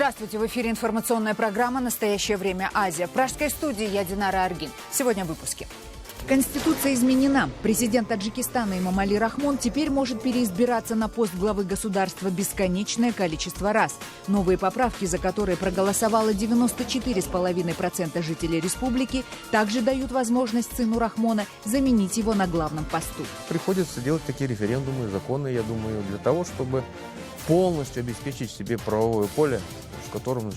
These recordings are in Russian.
Здравствуйте! В эфире информационная программа «Настоящее время. Азия». В пражской студии я Динара Аргин. Сегодня в выпуске. Конституция изменена. Президент Таджикистана Эмомали Рахмон теперь может переизбираться на пост главы государства бесконечное количество раз. Новые поправки, за которые проголосовало 94,5% жителей республики, также дают возможность сыну Рахмона заменить его на главном посту. Приходится делать такие референдумы, законы, я думаю, для того, чтобы полностью обеспечить себе правовое поле, в котором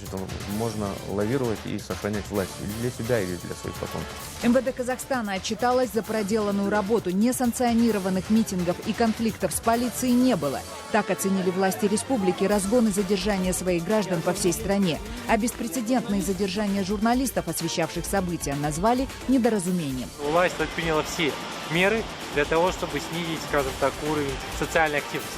можно лавировать и сохранять власть или для себя, или для своих потомков. МВД Казахстана отчиталась за проделанную работу. Несанкционированных митингов и конфликтов с полицией не было. Так оценили власти республики разгон и задержание своих граждан по всей стране. А беспрецедентные задержания журналистов, освещавших события, назвали недоразумением. Власть предприняла все меры для того, чтобы снизить, скажем так, уровень социальной активности.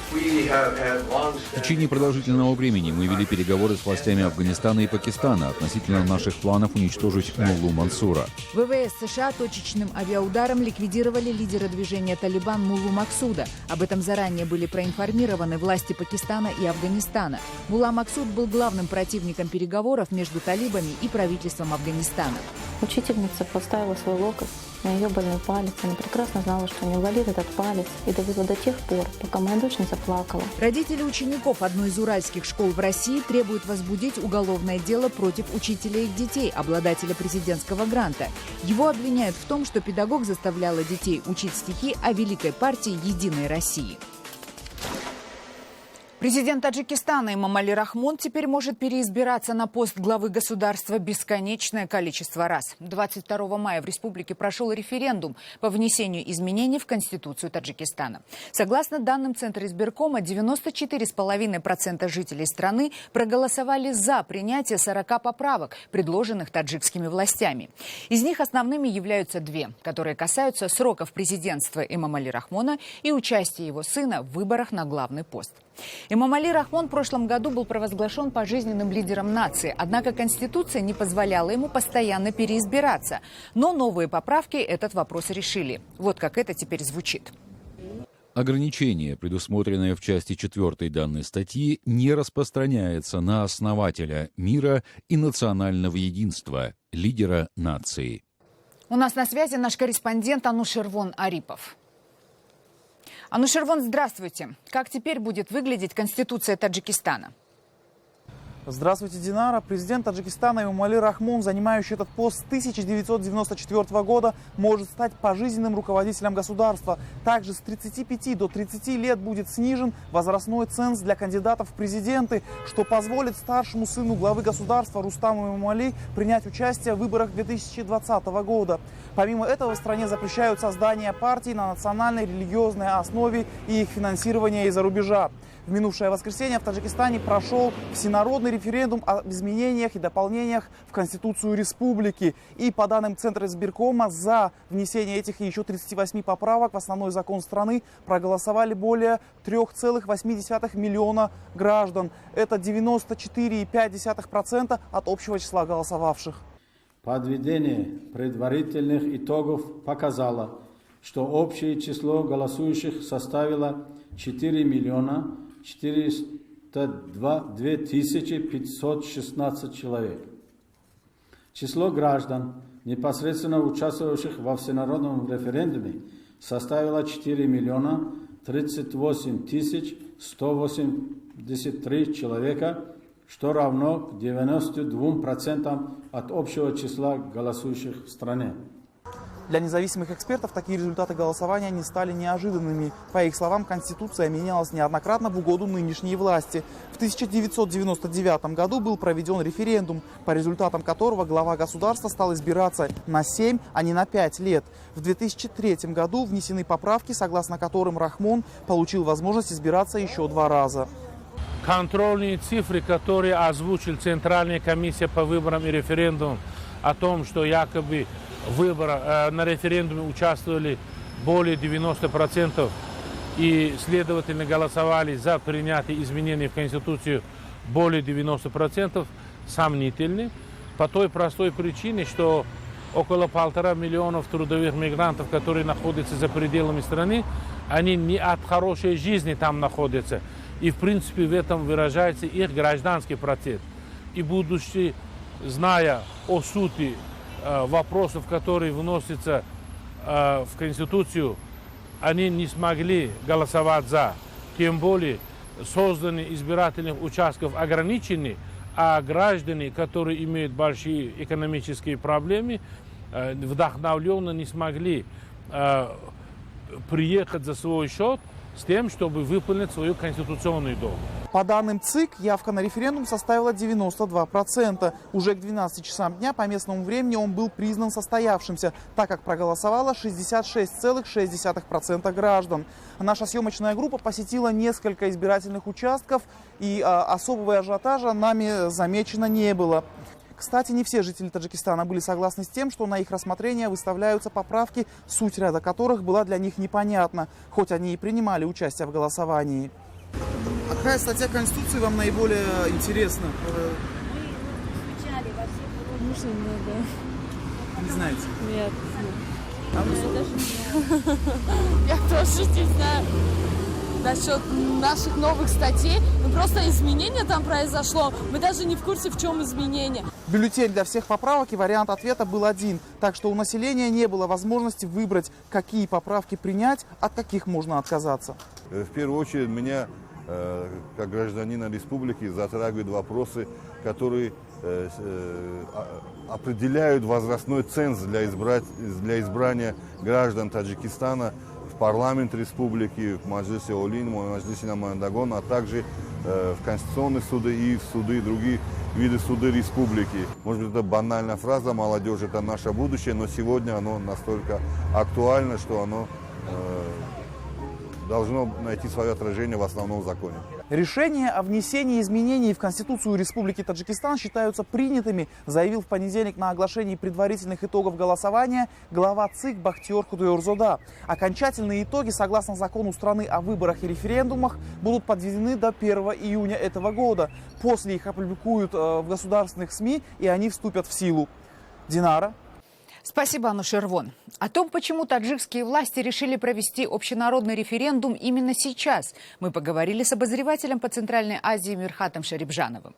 В течение продолжительного времени мы вели переговоры с властями Афганистана и Пакистана относительно наших планов уничтожить Муллу Мансура. ВВС США точечным авиаударом ликвидировали лидера движения «Талибан» Муллу Максуда. Об этом заранее были проинформированы власти Пакистана и Афганистана. Мулла Максуд был главным противником переговоров между талибами и правительством Афганистана. Учительница поставила свой локоть на ее больной палец. Она прекрасно знала, что не болит этот палец, и довела до тех пор, пока моя дочь не заплакала. Родители учеников одной из уральских школ в России требуют возбудить уголовное дело против учителя их детей, обладателя президентского гранта. Его обвиняют в том, что педагог заставляла детей учить стихи о великой партии «Единой России». Президент Таджикистана Эмомали Рахмон теперь может переизбираться на пост главы государства бесконечное количество раз. 22 мая в республике прошел референдум по внесению изменений в Конституцию Таджикистана. Согласно данным Центра избиркома, 94,5% жителей страны проголосовали за принятие 40 поправок, предложенных таджикскими властями. Из них основными являются две, которые касаются сроков президентства Эмомали Рахмона и участия его сына в выборах на главный пост. Эмомали Рахмон в прошлом году был провозглашен пожизненным лидером нации, однако Конституция не позволяла ему постоянно переизбираться. Но новые поправки этот вопрос решили. Вот как это теперь звучит. Ограничение, предусмотренное в части 4 данной статьи, не распространяется на основателя мира и национального единства, лидера нации. У нас на связи наш корреспондент Анушервон Арипов. Анушервон, здравствуйте. Как теперь будет выглядеть Конституция Таджикистана? Здравствуйте, Динара. Президент Таджикистана Эмомали Рахмон, занимающий этот пост с 1994 года, может стать пожизненным руководителем государства. Также с 35 до 30 лет будет снижен возрастной ценз для кандидатов в президенты, что позволит старшему сыну главы государства Рустаму Эмомали принять участие в выборах 2020 года. Помимо этого в стране запрещают создание партий на национальной религиозной основе и их финансирование из-за рубежа. В минувшее воскресенье в Таджикистане прошел всенародный референдум о изменениях и дополнениях в Конституцию республики. И по данным Центра избиркома, за внесение этих и еще 38 поправок в основной закон страны проголосовали более 3,8 миллиона граждан. Это 94,5% от общего числа голосовавших. Подведение предварительных итогов показало, что общее число голосующих составило 4 миллиона 402 516 человек. Число граждан, непосредственно участвовавших во всенародном референдуме, составило 4 миллиона 38 183 человека, что равно 92% от общего числа голосующих в стране. Для независимых экспертов такие результаты голосования не стали неожиданными. По их словам, Конституция менялась неоднократно в угоду нынешней власти. В 1999 году был проведен референдум, по результатам которого глава государства стал избираться на 7, а не на 5 лет. В 2003 году внесены поправки, согласно которым Рахмон получил возможность избираться еще 2 раза. Контрольные цифры, которые озвучил Центральная комиссия по выборам и референдумам о том, что якобы на референдуме участвовали более 90% и, следовательно, голосовали за принятие изменений в Конституцию более 90%, сомнительны. По той простой причине, что около 1,5 миллиона трудовых мигрантов, которые находятся за пределами страны, они не от хорошей жизни там находятся. И, в принципе, в этом выражается их гражданский процесс. и будущее, зная о сути вопросов, которые вносятся в Конституцию, они не смогли голосовать за. Тем более созданы избирательных участков ограничены, а граждане, которые имеют большие экономические проблемы, вдохновленно не смогли приехать за свой счет с тем, чтобы выполнить свою конституционную долг. По данным ЦИК, явка на референдум составила 92%. Уже к 12 часам дня по местному времени он был признан состоявшимся, так как проголосовало 66,6% граждан. Наша съемочная группа посетила несколько избирательных участков, и особого ажиотажа нами замечено не было. Кстати, не все жители Таджикистана были согласны с тем, что на их рассмотрение выставляются поправки, суть ряда которых была для них непонятна, хоть они и принимали участие в голосовании. А какая статья Конституции вам наиболее интересна? Не знаете? Нет. А вы Я тоже не знаю насчет наших новых статей. Ну, просто изменение там произошло. Мы даже не в курсе, в чем изменение. Бюллетень для всех поправок и вариант ответа был один. Так что у населения не было возможности выбрать, какие поправки принять, от каких можно отказаться. В первую очередь меня, как гражданина республики, затрагивают вопросы, которые определяют возрастной ценз для избрания граждан Таджикистана в парламент республики, в Маджлисе Олин, в Маджлисе Намандагон, а также в конституционные суды и в суды другие виды суды республики. Может быть, это банальная фраза, молодежь – это наше будущее, но сегодня оно настолько актуально, что оно должно найти свое отражение в основном законе. Решения о внесении изменений в Конституцию Республики Таджикистан считаются принятыми, заявил в понедельник на оглашении предварительных итогов голосования глава ЦИК Бахтиёр Худойорзода. Окончательные итоги, согласно закону страны о выборах и референдумах, будут подведены до 1 июня этого года. После их опубликуют в государственных СМИ, и они вступят в силу. Динара. Спасибо, Анушервон. О том, почему таджикские власти решили провести общенародный референдум именно сейчас, мы поговорили с обозревателем по Центральной Азии Мирхатом Шарибжановым.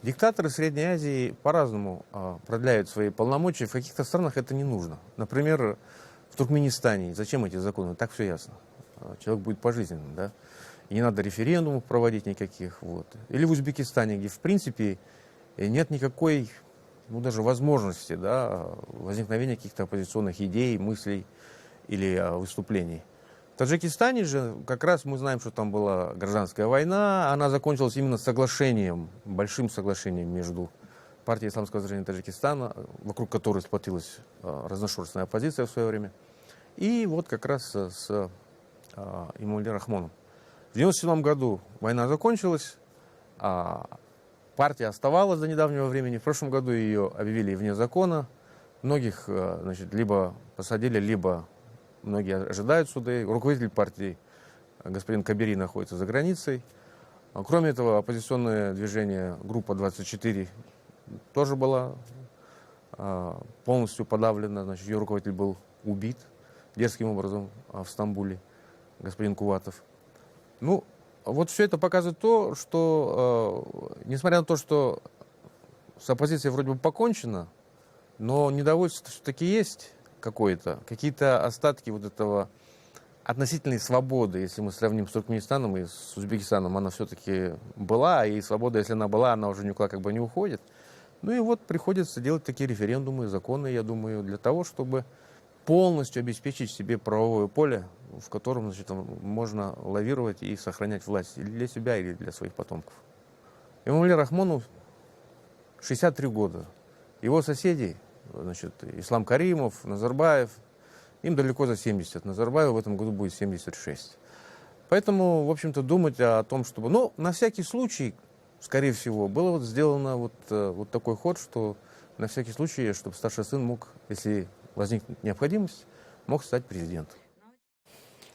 Диктаторы Средней Азии по-разному продляют свои полномочия. В каких-то странах это не нужно. Например, в Туркменистане. Зачем эти законы? Так все ясно. Человек будет пожизненно, да? И не надо референдумов проводить никаких. Вот. Или в Узбекистане, где в принципе нет никакой, даже возможности, да, возникновения каких-то оппозиционных идей, мыслей или выступлений. В Таджикистане же как раз мы знаем, что там была гражданская война. Она закончилась именно соглашением, большим соглашением между партией Исламского возрождения Таджикистана, вокруг которой сплотилась разношерстная оппозиция в свое время, и вот как раз с Эмомали Рахмоном. В 1997 году война закончилась, партия оставалась до недавнего времени. В прошлом году ее объявили вне закона. Многих, значит, либо посадили, либо многие ожидают суды. Руководитель партии господин Кабири находится за границей. Кроме этого, оппозиционное движение «Группа 24» тоже была полностью подавлена. Значит, ее руководитель был убит дерзким образом в Стамбуле, господин Куватов. Ну, вот все это показывает то, что, несмотря на то, что с оппозицией вроде бы покончено, но недовольство все-таки есть какое-то, какие-то остатки вот этого относительной свободы, если мы сравним с Туркменистаном и с Узбекистаном, она все-таки была, и свобода, если она была, она уже никуда как бы не уходит. Ну и вот приходится делать такие референдумы, законы, я думаю, для того, чтобы полностью обеспечить себе правовое поле, в котором, значит, можно лавировать и сохранять власть или для себя, или для своих потомков. Эмомали Рахмону 63 года. Его соседи, значит, Ислам Каримов, Назарбаев, им далеко за 70. Назарбаеву в этом году будет 76. Поэтому, в общем-то, думать о том, чтобы... Ну, на всякий случай, скорее всего, было вот сделано вот такой ход, что на всякий случай, чтобы старший сын мог, если возникнет необходимость, мог стать президентом.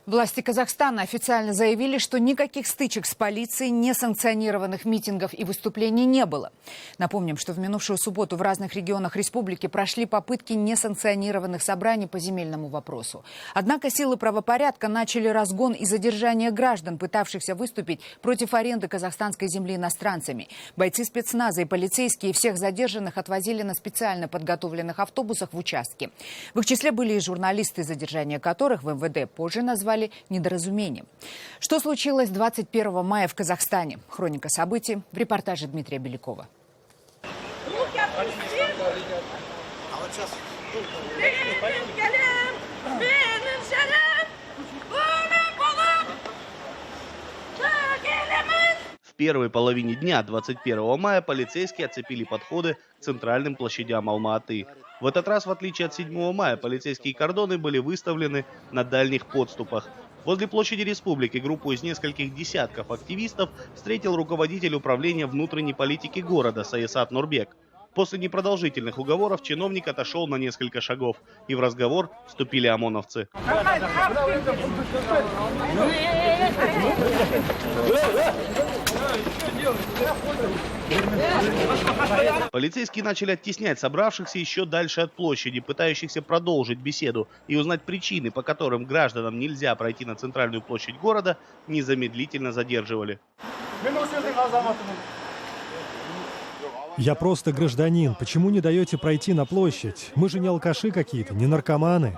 Власти Казахстана официально заявили, что никаких стычек с полицией, несанкционированных митингов и выступлений не было. Напомним, что в минувшую субботу в разных регионах республики прошли попытки несанкционированных собраний по земельному вопросу. Однако силы правопорядка начали разгон и задержание граждан, пытавшихся выступить против аренды казахстанской земли иностранцами. Бойцы спецназа и полицейские всех задержанных отвозили на специально подготовленных автобусах в участки. В их числе были и журналисты, задержание которых в МВД позже назвали недоразумением. Что случилось 21 мая в Казахстане? Хроника событий в репортаже Дмитрия Белякова. В первой половине дня 21 мая полицейские оцепили подходы к центральным площадям Алма-Аты. В этот раз, в отличие от 7 мая, полицейские кордоны были выставлены на дальних подступах. Возле площади Республики группу из нескольких десятков активистов встретил руководитель управления внутренней политики города Саясат Нурбек. После непродолжительных уговоров чиновник отошел на несколько шагов, и в разговор вступили ОМОНовцы. Полицейские начали оттеснять собравшихся еще дальше от площади, пытающихся продолжить беседу и узнать причины, по которым гражданам нельзя пройти на центральную площадь города, незамедлительно задерживали. Я просто гражданин. Почему не даете пройти на площадь? Мы же не алкаши какие-то, не наркоманы.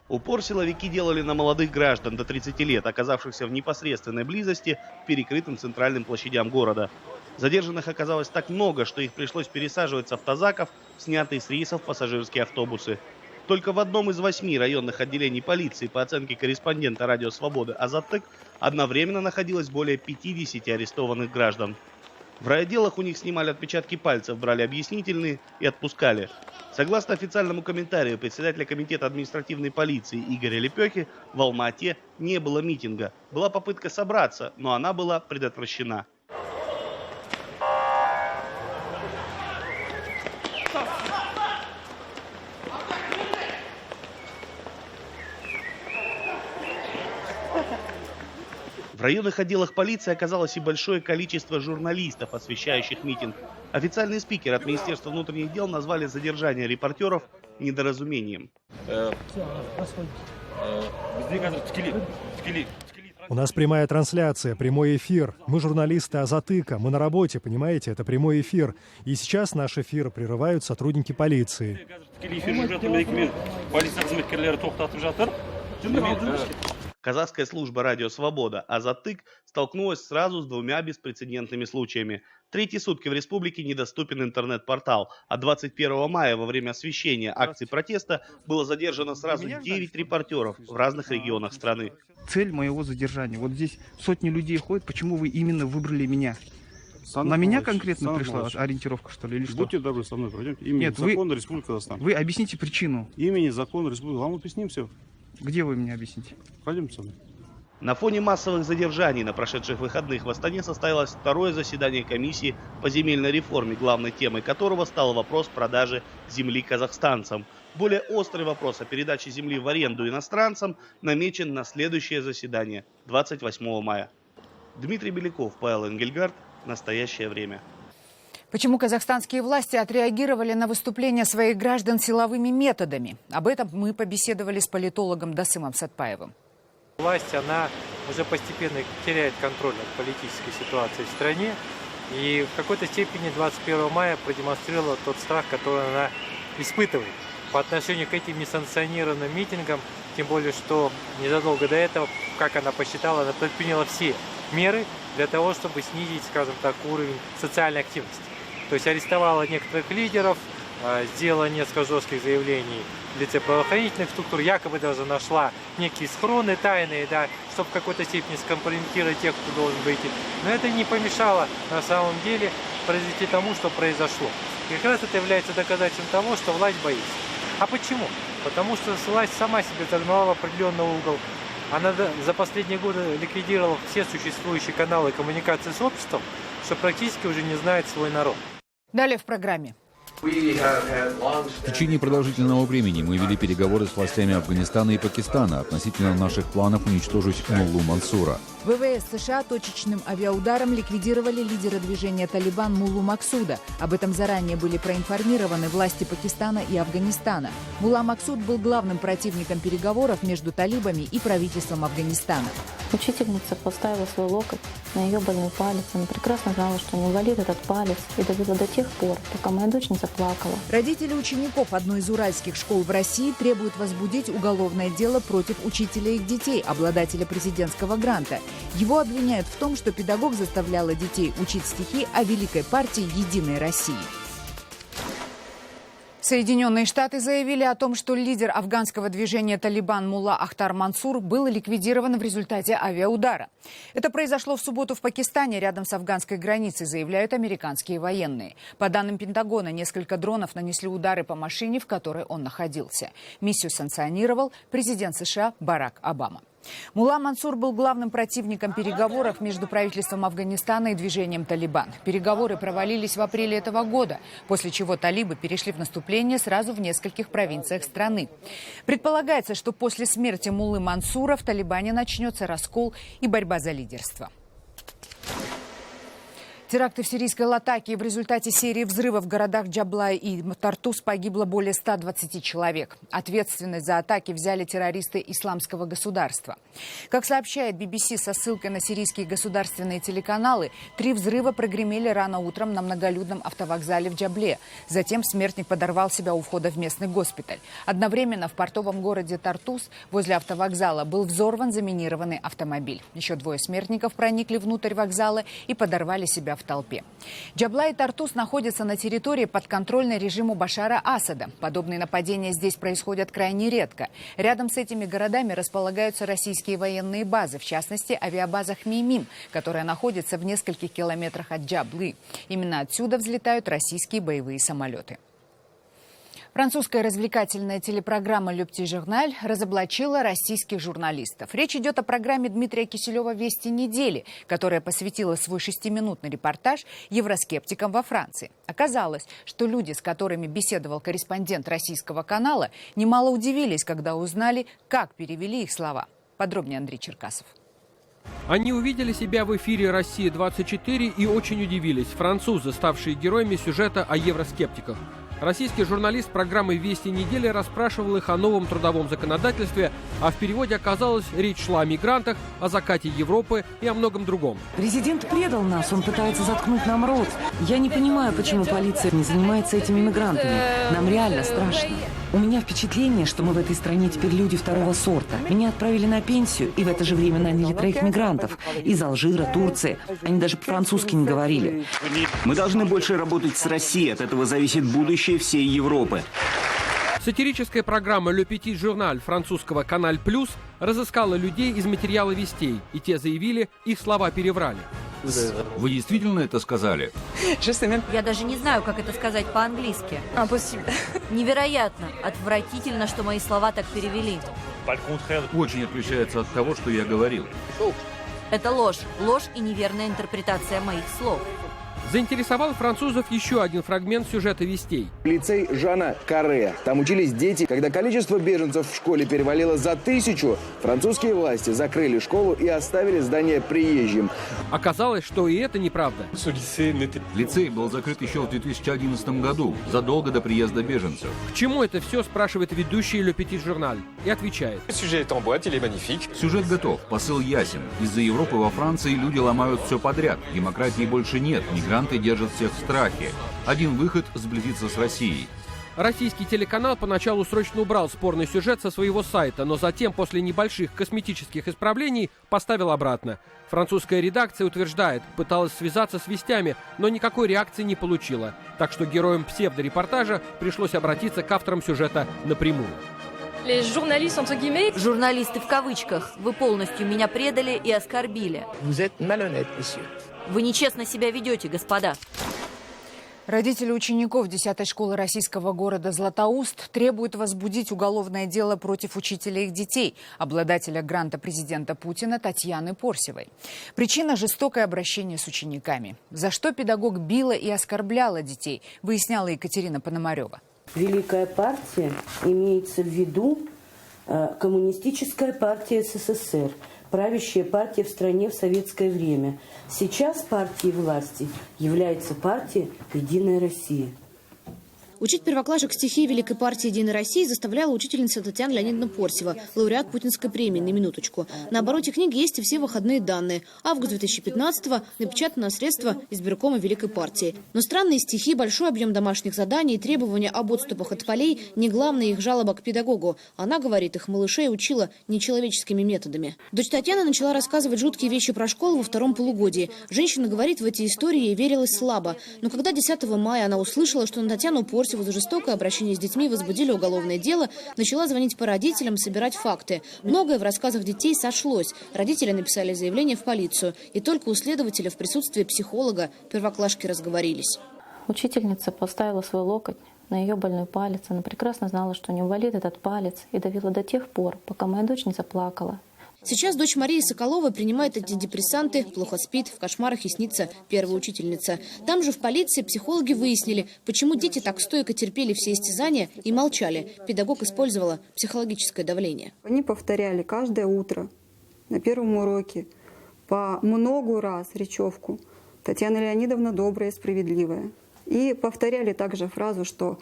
Упор силовики делали на молодых граждан до 30 лет, оказавшихся в непосредственной близости к перекрытым центральным площадям города. Задержанных оказалось так много, что их пришлось пересаживать с автозаков в снятые с рейсов пассажирские автобусы. Только в одном из 8 районных отделений полиции, по оценке корреспондента «Радио Свободы» Азаттык, одновременно находилось более 50 арестованных граждан. В райотделах у них снимали отпечатки пальцев, брали объяснительные и отпускали. Согласно официальному комментарию председателя комитета административной полиции Игоря Лепехи, в Алма-Ате не было митинга. Была попытка собраться, но она была предотвращена. В районных отделах полиции оказалось и большое количество журналистов, освещающих митинг. Официальный спикер от Министерства внутренних дел назвали задержание репортеров недоразумением. У нас прямая трансляция, прямой эфир. Мы журналисты Азаттыка, мы на работе, понимаете, это прямой эфир. И сейчас наш эфир прерывают сотрудники полиции. Казахская служба «Радио Свобода» Азаттык столкнулась сразу с 2 беспрецедентными случаями. Третьи сутки в республике недоступен интернет-портал, а 21 мая во время освещения акций протеста было задержано сразу 9 репортеров в разных регионах страны. Цель моего задержания. Вот здесь сотни людей ходят. Почему вы именно выбрали меня? На меня конкретно пришла ориентировка, что ли, или что? Будьте добры, со мной пройдемте. Имени закона Республики Казахстан. Вы объясните причину. Имени закона Республики. Вам объясним все. Где вы мне объясните? Пойдемте со мной. На фоне массовых задержаний на прошедших выходных в Астане состоялось 2-е заседание комиссии по земельной реформе, главной темой которого стал вопрос продажи земли казахстанцам. Более острый вопрос о передаче земли в аренду иностранцам намечен на следующее заседание 28 мая. Дмитрий Беляков, Павел Энгельгард. Настоящее время. Почему казахстанские власти отреагировали на выступления своих граждан силовыми методами? Об этом мы побеседовали с политологом Досымом Сатпаевым. Власть, она уже постепенно теряет контроль над политической ситуацией в стране. И в какой-то степени 21 мая продемонстрировала тот страх, который она испытывает по отношению к этим несанкционированным митингам. Тем более, что незадолго до этого, как она посчитала, она предприняла все меры для того, чтобы снизить, скажем так, уровень социальной активности. То есть арестовала некоторых лидеров, сделала несколько жестких заявлений в лице правоохранительных структур, якобы даже нашла некие схроны тайные, да, чтобы в какой-то степени скомпрометировать тех, кто должен выйти. Но это не помешало на самом деле произойти тому, что произошло. И как раз это является доказательством того, что власть боится. А почему? Потому что власть сама себя загнала в определенный угол. Она за последние годы ликвидировала все существующие каналы коммуникации с обществом, что практически уже не знает свой народ. Далее в программе. В течение продолжительного времени мы вели переговоры с властями Афганистана и Пакистана относительно наших планов уничтожить Муллу Мансура. ВВС США точечным авиаударом ликвидировали лидера движения «Талибан» Муллу Максуда. Об этом заранее были проинформированы власти Пакистана и Афганистана. Мулла Максуд был главным противником переговоров между талибами и правительством Афганистана. Учительница поставила свой локоть на ее больной палец. Она прекрасно знала, что не инвалид этот палец, и давила до тех пор, пока моя дочь не заплакала. Родители учеников одной из уральских школ в России требуют возбудить уголовное дело против учителя их детей, обладателя президентского гранта. Его обвиняют в том, что педагог заставляла детей учить стихи о великой партии «Единой России». Соединенные Штаты заявили о том, что лидер афганского движения «Талибан» Мулла Ахтар Мансур был ликвидирован в результате авиаудара. Это произошло в субботу в Пакистане, рядом с афганской границей, заявляют американские военные. По данным Пентагона, несколько дронов нанесли удары по машине, в которой он находился. Миссию санкционировал президент США Барак Обама. Мулла Мансур был главным противником переговоров между правительством Афганистана и движением «Талибан». Переговоры провалились в апреле этого года, после чего талибы перешли в наступление сразу в нескольких провинциях страны. Предполагается, что после смерти Муллы Мансура в «Талибане» начнется раскол и борьба за лидерство. Теракты в сирийской Латакии. В результате серии взрывов в городах Джаблай и Тартус погибло более 120 человек. Ответственность за атаки взяли террористы Исламского государства. Как сообщает BBC со ссылкой на сирийские государственные телеканалы, 3 взрыва прогремели рано утром на многолюдном автовокзале в Джабле. Затем смертник подорвал себя у входа в местный госпиталь. Одновременно в портовом городе Тартус возле автовокзала был взорван заминированный автомобиль. Еще 2 смертников проникли внутрь вокзала и подорвали себя в толпе. Джаблай и Тартус находятся на территории, подконтрольной режиму Башара Асада. Подобные нападения здесь происходят крайне редко. Рядом с этими городами располагаются российские военные базы, в частности, авиабаза Хмеймим, которая находится в нескольких километрах от Джаблы. Именно отсюда взлетают российские боевые самолеты. Французская развлекательная телепрограмма «Le Petit Journal» разоблачила российских журналистов. Речь идет о программе Дмитрия Киселева «Вести недели», которая посвятила свой 6-минутный репортаж евроскептикам во Франции. Оказалось, что люди, с которыми беседовал корреспондент российского канала, немало удивились, когда узнали, как перевели их слова. Подробнее Андрей Черкасов. Они увидели себя в эфире «Россия-24» и очень удивились. Французы, ставшие героями сюжета о евроскептиках. Российский журналист программы «Вести недели» расспрашивал их о новом трудовом законодательстве, а в переводе оказалось, речь шла о мигрантах, о закате Европы и о многом другом. Президент предал нас, он пытается заткнуть нам рот. Я не понимаю, почему полиция не занимается этими мигрантами. Нам реально страшно. У меня впечатление, что мы в этой стране теперь люди второго сорта. Меня отправили на пенсию, и в это же время наняли 3 мигрантов. Из Алжира, Турции. Они даже по-французски не говорили. Мы должны больше работать с Россией. От этого зависит будущее всей Европы. Сатирическая программа «Le Petit Journal» французского «Каналь Плюс» разыскала людей из материала вестей, и те заявили, их слова переврали. Вы действительно это сказали? Я даже не знаю, как это сказать по-английски. Невероятно, отвратительно, что мои слова так перевели. Очень отличается от того, что я говорил. Это ложь. Ложь и неверная интерпретация моих слов. Заинтересовал французов еще один фрагмент сюжета «Вестей». Лицей Жана Карре. Там учились дети. Когда количество беженцев в школе перевалило за 1000, французские власти закрыли школу и оставили здание приезжим. Оказалось, что и это неправда. Лицей был закрыт еще в 2011 году, задолго до приезда беженцев. К чему это все, спрашивает ведущий «Le Petit Journal» и отвечает. Сюжет готов, посыл ясен. Из-за Европы во Франции люди ломают все подряд. Демократии больше нет, мигранты держат всех в страхе. Один выход – сблизиться с Россией. Российский телеканал поначалу срочно убрал спорный сюжет со своего сайта, но затем, после небольших косметических исправлений, поставил обратно. Французская редакция утверждает, пыталась связаться с вестями, но никакой реакции не получила. Так что героям псевдорепортажа пришлось обратиться к авторам сюжета напрямую. Журналисты в кавычках. Вы полностью меня предали и оскорбили. Вы нечестно себя ведете, господа. Родители учеников 10-й школы российского города Златоуст требуют возбудить уголовное дело против учителя их детей, обладателя гранта президента Путина Татьяны Порсевой. Причина – жестокое обращение с учениками. За что педагог била и оскорбляла детей, выясняла Екатерина Пономарева. Великая партия имеется в виду коммунистическая партия СССР, правящая партия в стране в советское время. Сейчас партией власти является партия «Единая Россия». Учить первоклашек стихи Великой партии «Единой России» заставляла учительница Татьяна Леонидовна Порсева, лауреат Путинской премии, на минуточку. На обороте книги есть и все выходные данные. Август 2015-го напечатано на средства избиркома Великой партии. Но странные стихи, большой объем домашних заданий и требования об отступах от полей – не главная их жалоба к педагогу. Она, говорит, их малышей учила нечеловеческими методами. Дочь Татьяна начала рассказывать жуткие вещи про школу во втором полугодии. Женщина говорит, в эти истории ей верилось слабо. Но когда 10 мая она услышала, что на Татьяну Порсеву за жестокое обращение с детьми возбудили уголовное дело, начала звонить по родителям, собирать факты. Многое в рассказах детей сошлось. Родители написали заявление в полицию. И только у следователя в присутствии психолога первоклашки разговорились. Учительница поставила свой локоть на ее больной палец. Она прекрасно знала, что у нее болит этот палец, и давила до тех пор, пока моя дочь не заплакала. Сейчас дочь Марии Соколовой принимает антидепрессанты, плохо спит, в кошмарах ей снится первая учительница. Там же в полиции психологи выяснили, почему дети так стойко терпели все истязания и молчали. Педагог использовала психологическое давление. Они повторяли каждое утро на первом уроке по много раз речевку «Татьяна Леонидовна добрая и справедливая». И повторяли также фразу, что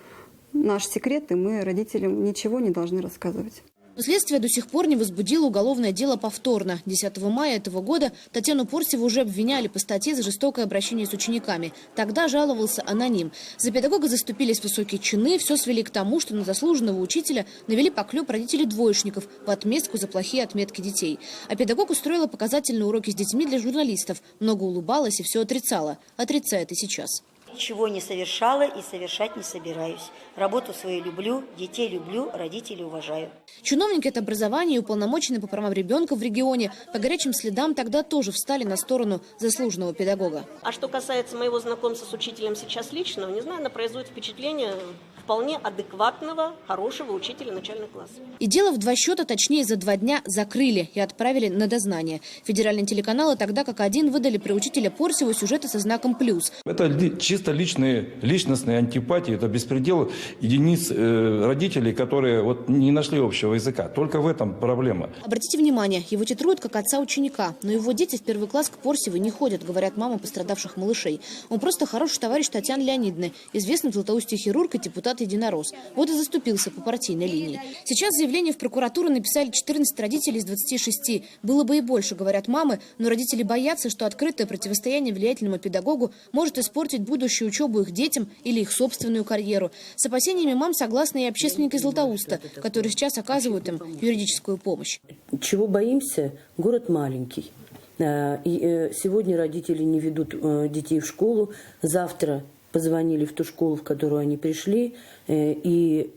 наш секрет, и мы родителям ничего не должны рассказывать. Следствие до сих пор не возбудило уголовное дело повторно. 10 мая этого года Татьяну Порсеву уже обвиняли по статье за жестокое обращение с учениками. Тогда жаловался аноним. За педагога заступились высокие чины, все свели к тому, что на заслуженного учителя навели поклеп родителей двоечников в отместку за плохие отметки детей. А педагог устроила показательные уроки с детьми для журналистов. Много улыбалась и все отрицала. Отрицает и сейчас. Ничего не совершала и совершать не собираюсь. Работу свою люблю, детей люблю, родителей уважаю. Чиновники от образования и уполномоченные по правам ребенка в регионе по горячим следам тогда тоже встали на сторону заслуженного педагога. А что касается моего знакомства с учителем сейчас лично, не знаю, она производит впечатление вполне адекватного, хорошего учителя начальных классов. И дело в 2 счета, точнее за 2 дня, закрыли и отправили на дознание. Федеральные телеканалы тогда как один выдали про учителя Порсеву сюжеты со знаком «плюс». Это чисто личностные антипатии, это беспредел единиц родителей, которые не нашли общего языка. Только в этом проблема. Обратите внимание, его титруют как отца ученика, но его дети в первый класс к Порсевой не ходят, говорят мамы пострадавших малышей. Он просто хороший товарищ Татьяны Леонидовны, известный в Златоусте хирург и депутат Единорос. Вот и заступился по партийной линии. Сейчас заявление в прокуратуру написали 14 родителей из 26. Было бы и больше, говорят мамы, но родители боятся, что открытое противостояние влиятельному педагогу может испортить будущую учебу их детям или их собственную карьеру. С опасениями мам согласны и общественники Златоуста, которые сейчас оказывают им юридическую помощь. Чего боимся? Город маленький. И сегодня родители не ведут детей в школу, завтра позвонили в ту школу, в которую они пришли, и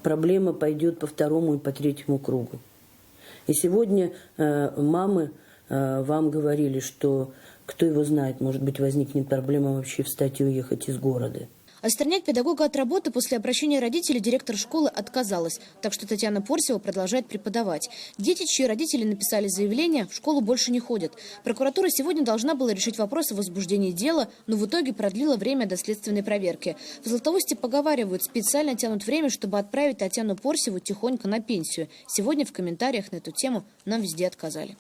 проблема пойдет по 2-му и по 3-му кругу. И сегодня мамы вам говорили, что кто его знает, может быть, возникнет проблема вообще встать и уехать из города. Отстранять педагога от работы после обращения родителей директор школы отказалась, так что Татьяна Порсева продолжает преподавать. Дети, чьи родители написали заявление, в школу больше не ходят. Прокуратура сегодня должна была решить вопрос о возбуждении дела, но в итоге продлила время до следственной проверки. В Златоусте поговаривают, специально тянут время, чтобы отправить Татьяну Порсеву тихонько на пенсию. Сегодня в комментариях на эту тему нам везде отказали.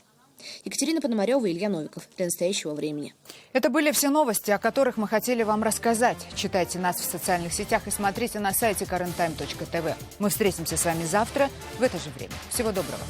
Екатерина Пономарева и Илья Новиков. Для настоящего времени. Это были все новости, о которых мы хотели вам рассказать. Читайте нас в социальных сетях и смотрите на сайте currenttime.tv. Мы встретимся с вами завтра в это же время. Всего доброго.